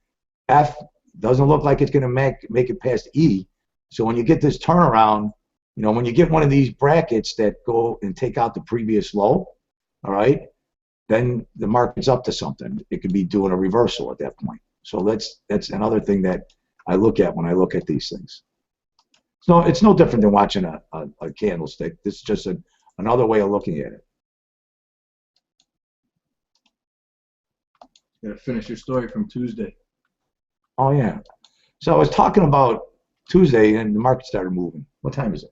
F doesn't look like it's going to make it past E. So when you get this turnaround, you know, when you get one of these brackets that go and take out the previous low, all right, then the market's up to something. It could be doing a reversal at that point. So that's another thing that I look at when I look at these things. So it's no different than watching a candlestick. This is just another way of looking at it. You gotta finish your story from Tuesday. Oh yeah. So I was talking about Tuesday and the market started moving. What time is it?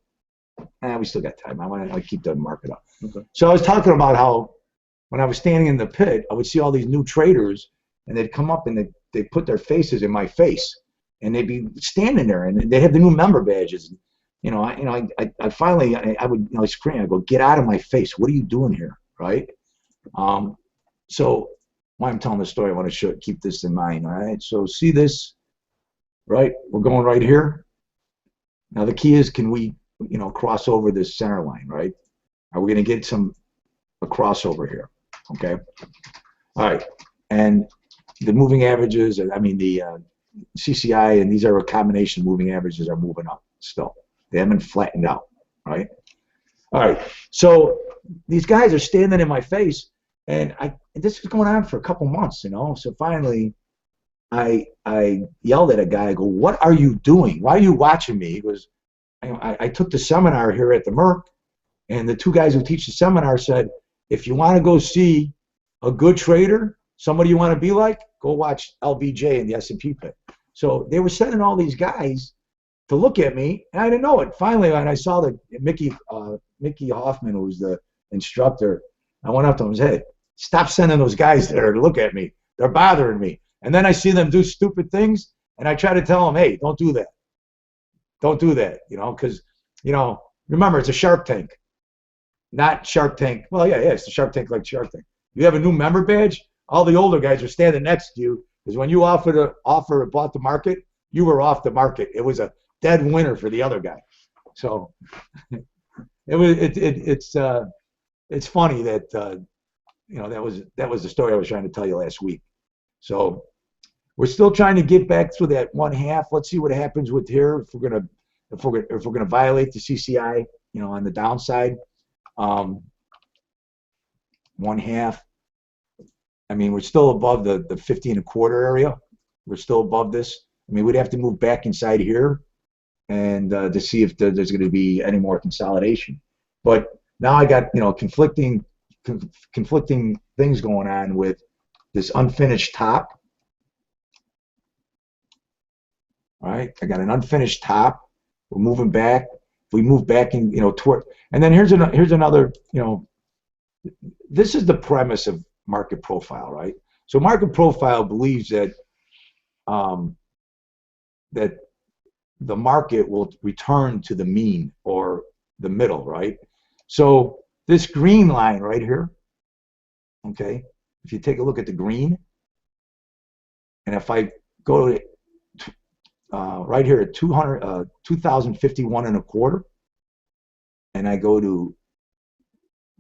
We still got time. I want to keep the market up. Okay. So I was talking about how when I was standing in the pit, I would see all these new traders, and they'd come up and they'd put their faces in my face, and they'd be standing there, and they'd have the new member badges. You know, I finally I would scream. I go, get out of my face! What are you doing here, right? So why I'm telling this story, I want to keep this in mind. All right. So see this, right? We're going right here. Now the key is, can we, cross over this center line, right? Are we going to get a crossover here? Okay. All right. And the moving averages, I mean the CCI, and these are a combination moving averages, are moving up still. They haven't flattened out, right? All right. So these guys are standing in my face, and this is going on for a couple months, So finally, I yelled at a guy. I go, "What are you doing? Why are you watching me?" He goes, I took the seminar here at the Merck, and the two guys who teach the seminar said, if you want to go see a good trader, somebody you want to be like, go watch LBJ in the S&P pit. So they were sending all these guys to look at me, and I didn't know it. Finally, when I saw Mickey Hoffman, who was the instructor, I went up to him and said, hey, stop sending those guys there to look at me. They're bothering me. And then I see them do stupid things, and I try to tell them, hey, don't do that. Don't do that, because, remember, it's a Shark Tank. Not Shark Tank. Well, yeah, it's the Shark Tank like Shark Tank. You have a new member badge, all the older guys are standing next to you, because when you bought the market, you were off the market. It was a dead winner for the other guy. So it's funny that that was the story I was trying to tell you last week. So we're still trying to get back through that 1/2. Let's see what happens with here if we're gonna violate the CCI, on the downside. 1/2. I mean, we're still above the 50.25 area. We're still above this. I mean, we'd have to move back inside here and to see if there's going to be any more consolidation. But now I got conflicting things going on with this unfinished top. All right, I got an unfinished top. We're moving back. If we move back in, toward, and then here's another, this is the premise of market profile, right? So market profile believes that that the market will return to the mean or the middle, right? So this green line right here, okay, if you take a look at the green, and if I go to right here at 2,051.25, and I go to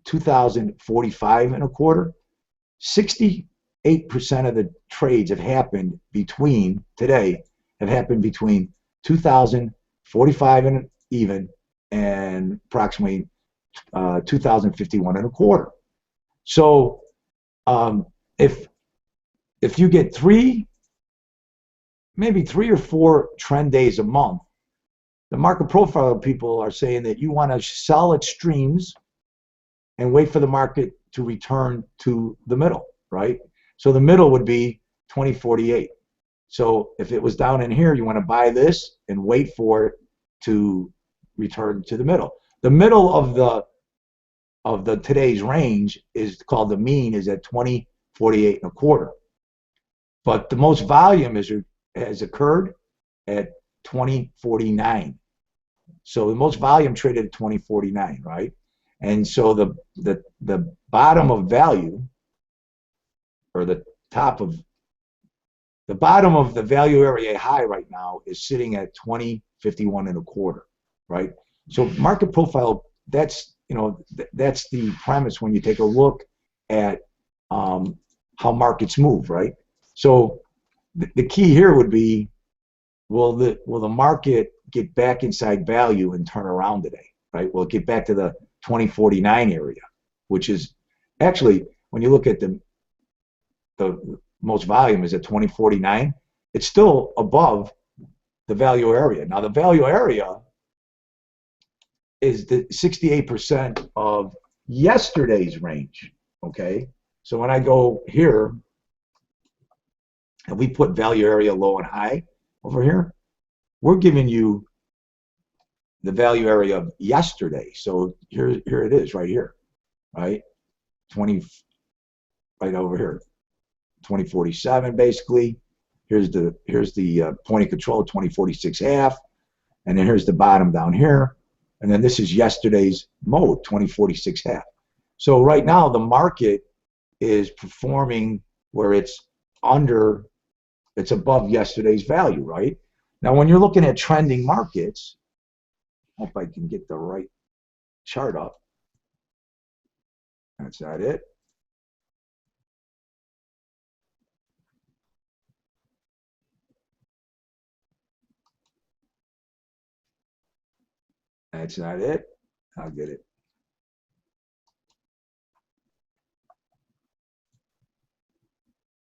2,045.25, 68% of the trades have happened between 2,045 and even and approximately 2,051.25. So if you get maybe 3 or 4 trend days a month, the market profile people are saying that you want to sell extremes and wait for the market to return to the middle, right? So the middle would be 2048. So if it was down in here, you want to buy this and wait for it to return to the middle. The middle of the today's range is called the mean, is at 2048.25. But the most volume is has occurred at 2049. So the most volume traded at 2049, right? And so the bottom of value, or the bottom of the value area high right now is sitting at 2051 and a quarter, right? So market profile, that's that's the premise when you take a look at how markets move, right? So the key here would be, will the market get back inside value and turn around today, right? Will it get back to the 2049 area, which is actually, when you look at the most volume is at 2049, it's still above the value area. Now the value area is the 68% of yesterday's range, okay? So when I go here, and we put value area low and high over here, we're giving you the value area of yesterday. So here it is right here, right? 20, right over here, 2047 basically. Here's the point of control, 2046 half, and then here's the bottom down here, and then this is yesterday's mode, 2046 half. So right now the market is performing where it's above yesterday's value, right? Now when you're looking at trending markets, hope I can get the right chart up. That's not it. That's not it. I'll get it.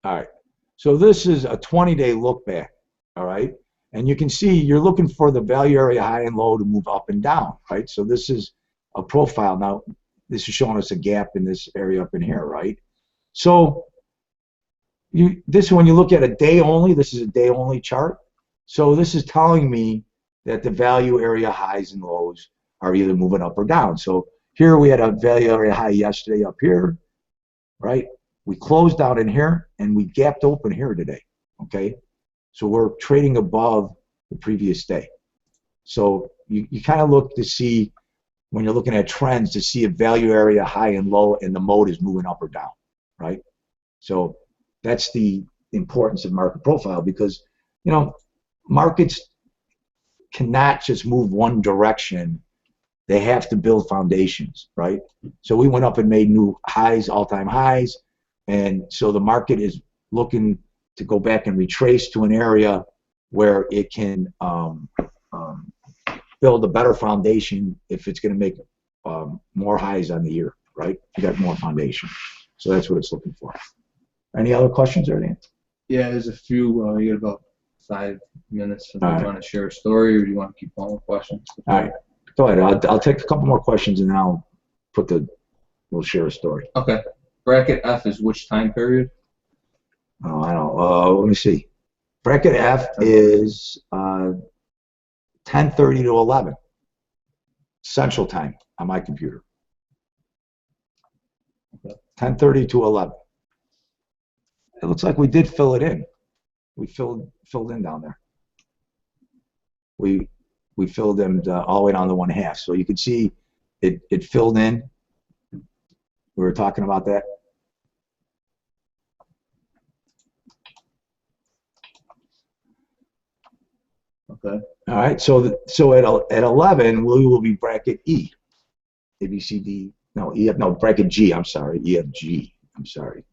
All right. So this is a 20-day look back. All right. And you can see you're looking for the value area high and low to move up and down, right? So this is a profile. Now, this is showing us a gap in this area up in here, right? So when you look at a day only, this is a day only chart. So this is telling me that the value area highs and lows are either moving up or down. So here we had a value area high yesterday up here, right? We closed out in here and we gapped open here today, okay? So we're trading above the previous day. So you kind of look to see, when you're looking at trends, to see if value area high and low and the mode is moving up or down, right? So that's the importance of market profile, because markets cannot just move one direction. They have to build foundations, right? So we went up and made new highs, all-time highs, and so the market is looking to go back and retrace to an area where it can build a better foundation if it's going to make more highs on the year, right? You got more foundation. So that's what it's looking for. Any other questions or anything? Yeah, there's a few. You got about 5 minutes. Do you want to share a story, or do you want to keep on with questions? All right. Go ahead. I'll take a couple more questions, and then we'll share a story. Okay. Bracket F is which time period? Oh, I don't know. Let me see. Bracket F is 10:30 to 11 Central Time on my computer. Okay. 10:30 to 11. It looks like we did fill it in. We filled in down there. We filled in all the way down to 1/2. So you can see it filled in. We were talking about that. Okay. All right. So at 11 we will be bracket E. A, B, C, D. No, E, F. No, bracket G. I'm sorry. E, F, G. I'm sorry.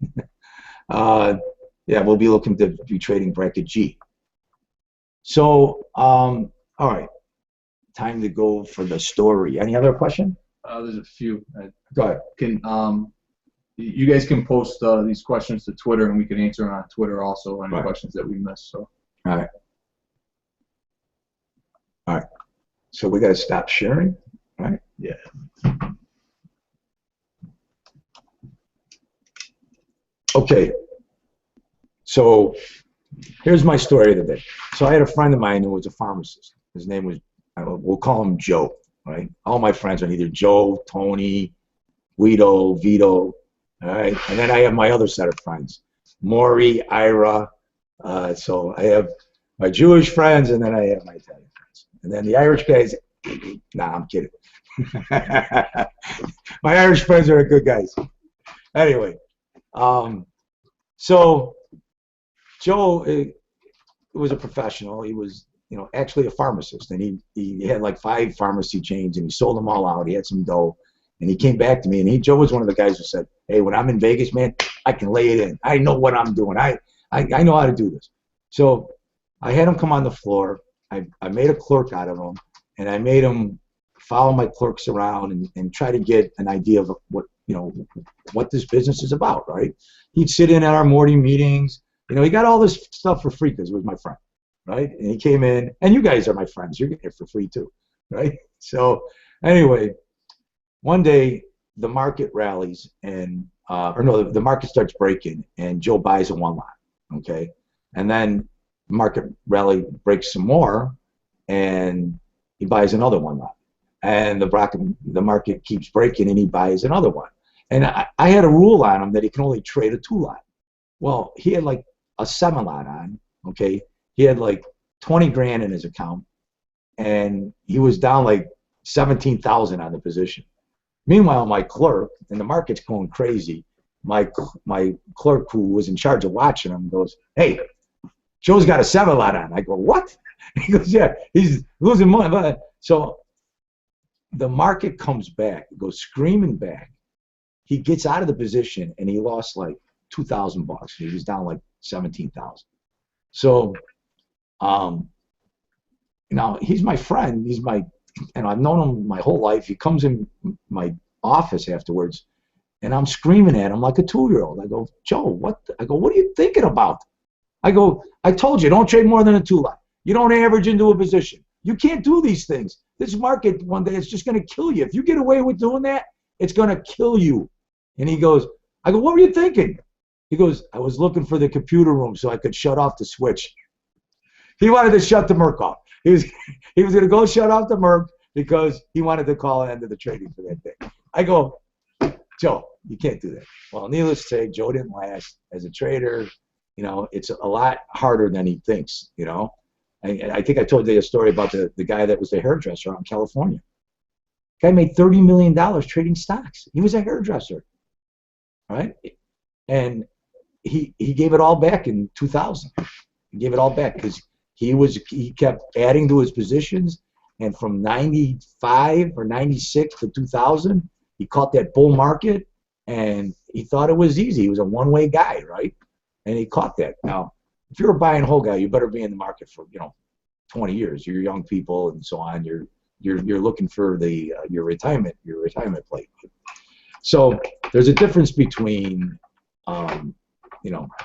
Yeah, we'll be looking to be trading bracket G. So, all right. Time to go for the story. Any other question? There's a few. Go ahead. You guys can post these questions to Twitter, and we can answer them on Twitter also, any questions that we missed. So. All right. All right. So we got to stop sharing, right? Yeah. Okay. So here's my story of the day. So I had a friend of mine who was a pharmacist. His name was, we'll call him Joe, right? All my friends are either Joe, Tony, Guido, Vito, all right? And then I have my other set of friends, Maury, Ira. So I have my Jewish friends, and then I have my Italian friends. And then the Irish guys, nah, I'm kidding. My Irish friends are good guys. Anyway, so Joe was a professional. He was, actually a pharmacist, and he had like 5 pharmacy chains, and he sold them all out. He had some dough, and he came back to me, and Joe was one of the guys who said, "Hey, when I'm in Vegas, man, I can lay it in. I know what I'm doing. I know how to do this." So I had him come on the floor. I made a clerk out of him, and I made him follow my clerks around and try to get an idea of what this business is about, right? He'd sit in at our morning meetings. He got all this stuff for free because he was my friend, right? And he came in, and you guys are my friends. You're getting it for free too, right? So anyway, one day the market rallies, and the market starts breaking, and Joe buys a 1 lot, okay? And then the market rally breaks some more, and he buys another 1 lot. And the market keeps breaking, and he buys another one. And I had a rule on him that he can only trade a 2 lot. Well, he had like a 7 lot on, okay? He had like 20 grand in his account, and he was down like 17,000 on the position. Meanwhile, my clerk, and the market's going crazy, my clerk who was in charge of watching him goes, "Hey, Joe's got a 7 lot on." I go, "What?" He goes, "Yeah, he's losing money." So the market comes back, goes screaming back. He gets out of the position, and he lost like $2,000. He was down like 17,000. So, now he's my friend. I've known him my whole life. He comes in my office afterwards, and I'm screaming at him like a 2-year-old. I go, "Joe, what?" I go, "What are you thinking about?" I go, "I told you, don't trade more than a 2 lot. You don't average into a position. You can't do these things. This market one day is just going to kill you. If you get away with doing that, it's going to kill you." And he goes, I go, "What were you thinking?" He goes, "I was looking for the computer room so I could shut off the switch." He wanted to shut the Merc off. He was going to go shut off the Merc because he wanted to call an end to the trading for that day. I go, "Joe, you can't do that." Well, needless to say, Joe didn't last as a trader. It's a lot harder than he thinks. I think I told you a story about the guy that was the hairdresser out in California. Guy made $30 million trading stocks. He was a hairdresser, right? And he gave it all back in 2000. He gave it all back because he kept adding to his positions, and from 95 or 96 to 2000, he caught that bull market, and he thought it was easy. He was a one-way guy, right? And he caught that. Now, if you're a buy and hold guy, you better be in the market for 20 years. You're young people and so on. You're looking for your retirement plate. So there's a difference between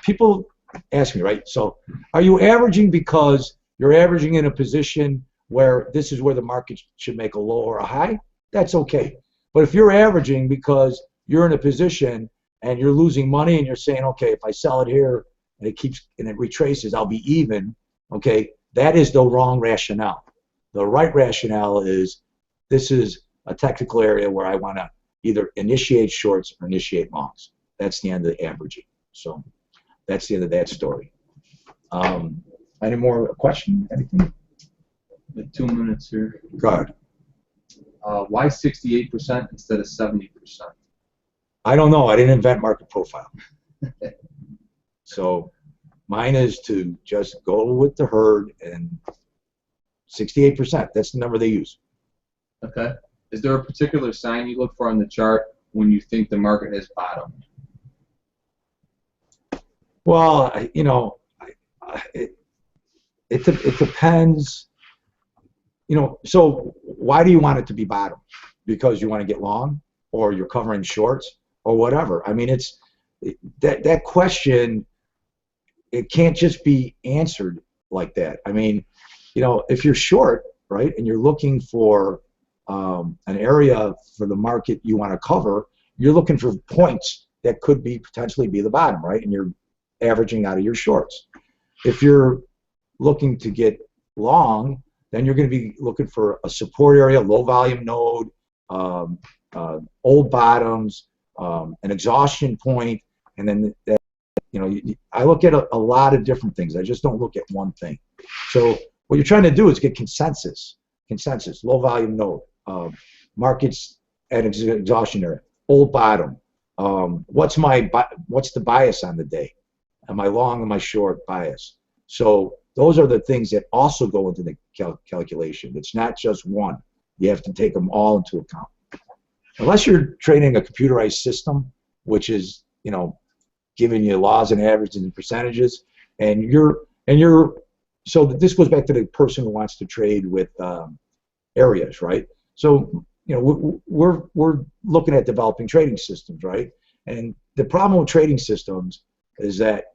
people ask me, right? So are you averaging because you're averaging in a position where this is where the market should make a low or a high? That's okay. But if you're averaging because you're in a position and you're losing money and you're saying, okay, if I sell it here and it retraces, I'll be even, okay, that is the wrong rationale. The right rationale is this is a technical area where I want to either initiate shorts or initiate longs. That's the end of the averaging. So that's the end of that story. Any more question? Anything? Like 2 minutes here. Go ahead. Why 68% instead of 70%? I don't know. I didn't invent market profile. So mine is to just go with the herd, and 68%. That's the number they use. Okay. Is there a particular sign you look for on the chart when you think the market has bottomed? Well, it depends. So why do you want it to be bottom? Because you want to get long, or you're covering shorts, or whatever. I mean, it's that question. It can't just be answered like that. I mean, if you're short, right, and you're looking for an area for the market you want to cover, you're looking for points that could potentially be the bottom, right, and you're averaging out of your shorts. If you're looking to get long, then you're going to be looking for a support area, low volume node, old bottoms, an exhaustion point, and then I look at a lot of different things. I just don't look at one thing. So what you're trying to do is get consensus, low volume node, markets at exhaustion area, old bottom. What's the bias on the day? Am I long? Am I short bias? So those are the things that also go into the calculation. It's not just one. You have to take them all into account. Unless you're trading a computerized system, which is, giving you laws and averages and percentages, so this goes back to the person who wants to trade with areas, right? So, we're looking at developing trading systems, right? And the problem with trading systems is that,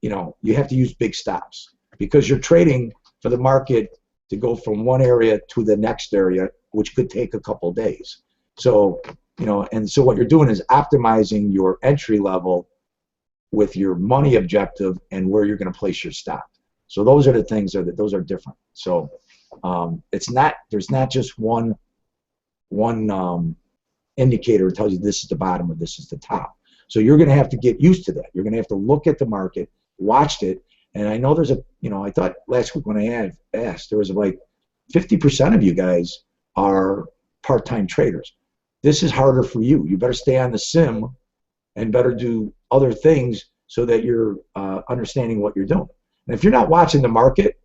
you have to use big stops because you're trading for the market to go from one area to the next area, which could take a couple days. So, and so what you're doing is optimizing your entry level with your money objective and where you're going to place your stop. So those are the things those are different. So there's not just one indicator that tells you this is the bottom or this is the top. So you're going to have to get used to that. You're going to have to look at the market, watch it, and I know there's I thought last week when I had asked, there was like 50% of you guys are part-time traders. This is harder for you. You better stay on the sim and better do other things so that you're understanding what you're doing. And if you're not watching the market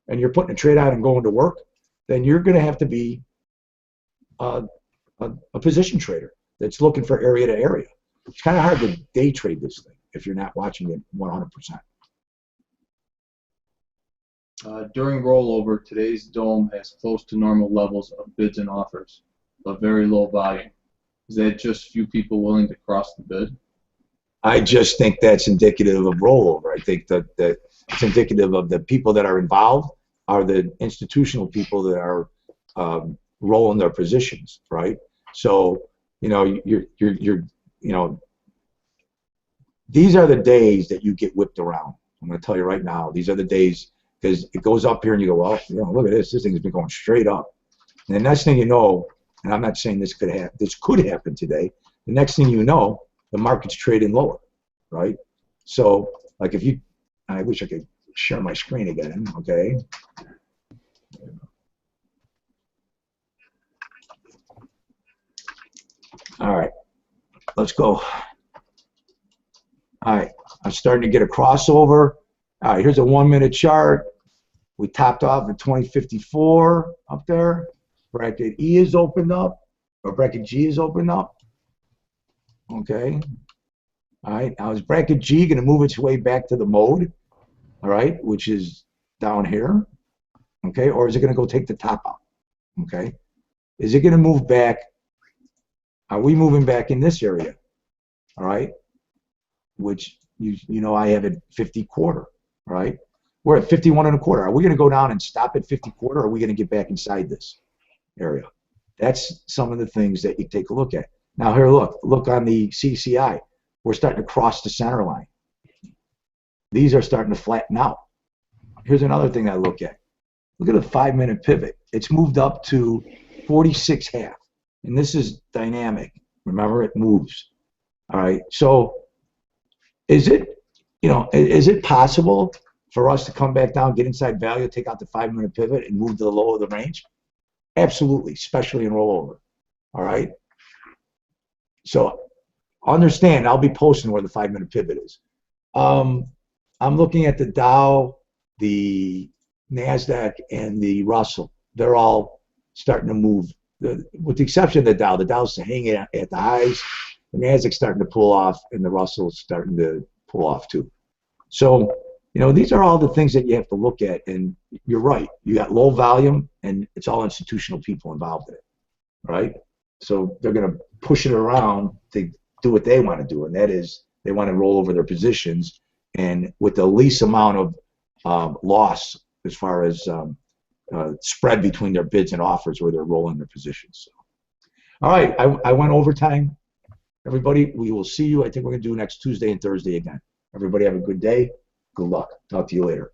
and you're putting a trade on and going to work, then you're going to have to be a position trader that's looking for area to area. It's kind of hard to day trade this thing if you're not watching it 100%. During rollover, today's dome has close to normal levels of bids and offers, but very low volume. Is that just few people willing to cross the bid? I just think that's indicative of rollover. I think that it's indicative of the people that are involved are the institutional people that are rolling their positions, right? So these are the days that you get whipped around. I'm going to tell you right now, these are the days because it goes up here and you go, well, look at this thing's been going straight up. And the next thing you know, and I'm not saying this could happen today, the next thing you know, the market's trading lower, right? So, like I wish I could share my screen again, okay? All right, let's go. All right, I'm starting to get a crossover. All right, here's a 1 minute chart. We topped off at 2054 up there. Bracket E is opened up, or bracket G is opened up. Okay. All right, now is bracket G going to move its way back to the mode, all right, which is down here, okay, or is it going to go take the top out, okay? Is it going to move back? Are we moving back in this area, all right, which I have at 50 quarter, all right? We're at 51 and a quarter. Are we going to go down and stop at 50 quarter, or are we going to get back inside this area? That's some of the things that you take a look at. Now here, look on the CCI. We're starting to cross the center line. These are starting to flatten out. Here's another thing I look at. Look at the 5 minute pivot. It's moved up to 46.5, and this is dynamic. Remember, it moves. All right. So, is it possible for us to come back down, get inside value, take out the 5 minute pivot, and move to the low of the range? Absolutely, especially in rollover. All right. So understand, I'll be posting where the 5 minute pivot is. I'm looking at the Dow, the NASDAQ, and the Russell. They're all starting to move. With the exception of the Dow's hanging at the highs. The NASDAQ's starting to pull off, and the Russell's starting to pull off too. So, these are all the things that you have to look at, and you're right. You got low volume, and it's all institutional people involved in it, right? So they're going to push it around to do what they want to do, and that is they want to roll over their positions, and with the least amount of loss as far as spread between their bids and offers where they're rolling their positions. So. All right, I went overtime. Everybody, we will see you. I think we're going to do next Tuesday and Thursday again. Everybody have a good day. Good luck. Talk to you later.